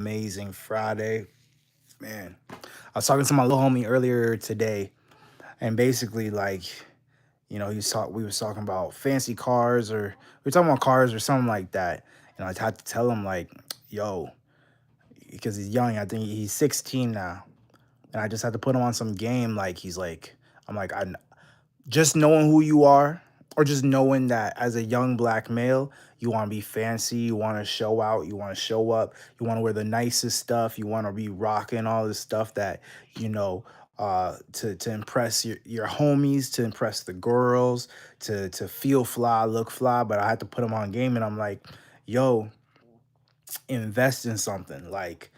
Amazing Friday, man. I was talking to my little homie earlier today, and basically, like, we was talking about fancy cars, or we were talking about cars or something like that. I had to tell him like, yo, because he's young. I think he's 16 now, and I just had to put him on some game. Like, he's like, I'm like, I just knowing who you are, or just knowing that as a young black male, you want to be fancy, you want to show out, you want to show up, you want to wear the nicest stuff, you want to be rocking all this stuff that to impress your homies, to impress the girls, to feel fly, look fly. But I had to put them on game, and I'm like, yo, invest in something. Like,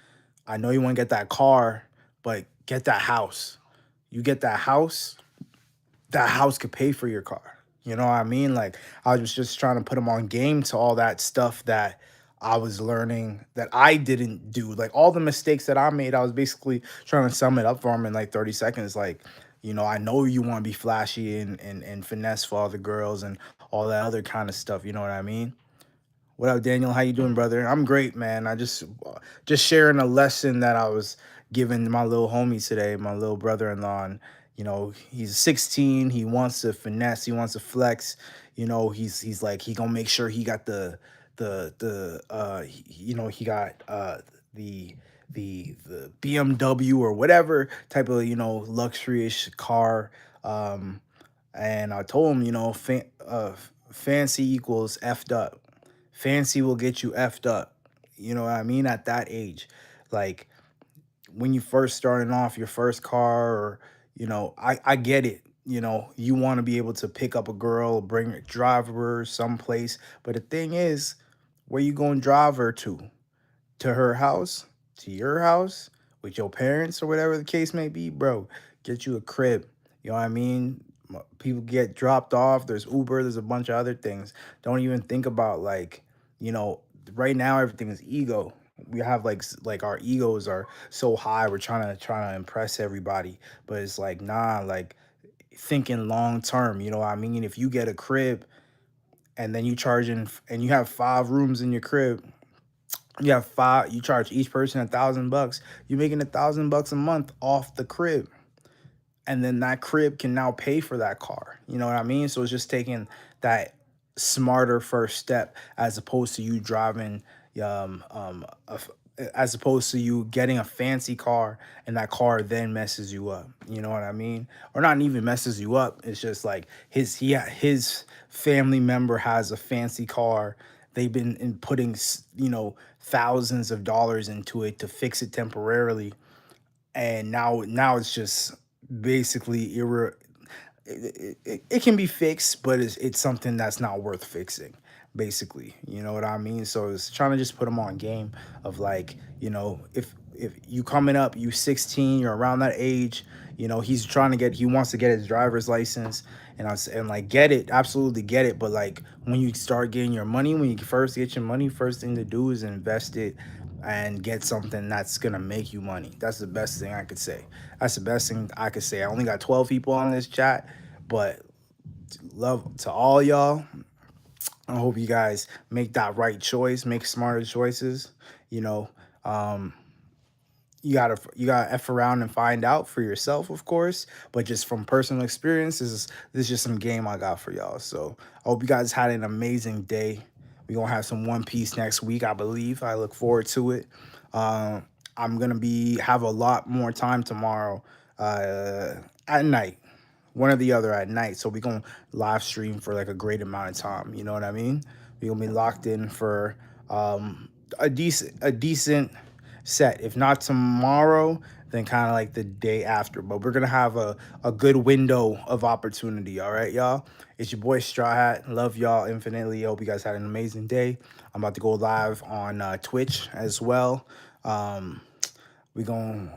I know you want to get that car, but get that house. You get that house could pay for your car. You know what I mean? Like, I was just trying to put him on game to all that stuff that I was learning that I didn't do. Like, all the mistakes that I made, I was basically trying to sum it up for him in like 30 seconds. Like, I know you want to be flashy and finesse for all the girls and all that other kind of stuff. You know what I mean? What up, Daniel? How you doing, brother? I'm great, man. I just sharing a lesson that I was giving my little homie today, my little brother-in-law. And he's 16. He wants to finesse. He wants to flex. He's like he gonna make sure he got he got the BMW or whatever type of luxury-ish car. And I told him, fancy equals effed up. Fancy will get you effed up. You know what I mean? At that age, like when you first starting off your first car, or I get it. You want to be able to pick up a girl, bring her, drive her someplace. But the thing is, where you going to drive her to? To her house? To your house? With your parents or whatever the case may be, bro. Get you a crib. You know what I mean? People get dropped off. There's Uber. There's a bunch of other things. Don't even think about, like, you know, right now everything is ego. We have like our egos are so high. We're trying to impress everybody, but it's like, nah, like, thinking long term. You know what I mean? If you get a crib and then and you have 5 rooms in your crib, you have five. You charge each person $1,000. You're making $1,000 a month off the crib, and then that crib can now pay for that car. You know what I mean? So it's just taking that smarter first step, as opposed to you driving, um, um, a f as opposed to you getting a fancy car and that car then messes you up. You know what I mean? Or not even messes you up. It's just like his family member has a fancy car. They've been putting thousands of dollars into it to fix it temporarily, and now it's just basically it can be fixed, but it's something that's not worth fixing, basically. You know what I mean? So it's trying to just put them on game of, like, if you coming up, you 16, you're around that age. He wants to get his driver's license, and like, get it, absolutely get it. But like, when you start getting your money, when you first get your money, first thing to do is invest it and get something that's gonna make you money. That's the best thing I could say. That's the best thing I could say. I only got 12 people on this chat, but love to all y'all. I hope you guys make that right choice, make smarter choices. You know, um, you gotta f around and find out for yourself, of course. But just from personal experience, this is just some game I got for y'all. So I hope you guys had an amazing day. We're gonna have some One Piece next week, I believe. I look forward to it. Um, I'm gonna be have a lot more time tomorrow, at night, one or the other at night. So we're gonna live stream for like a great amount of time. You know what I mean? We're gonna be locked in for a decent set. If not tomorrow, then kind of like the day after. But we're gonna have a good window of opportunity. All right, y'all. It's your boy Straw Hat. Love y'all infinitely. Hope you guys had an amazing day. I'm about to go live on Twitch as well. Um, we going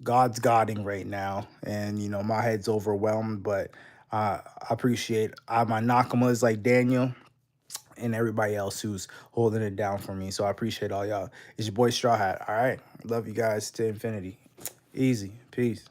God's Godding right now, and my head's overwhelmed, but I appreciate my Nakamas like Daniel and everybody else who's holding it down for me. So I appreciate all y'all. It's your boy Straw Hat. All right, love you guys to infinity. Easy, peace.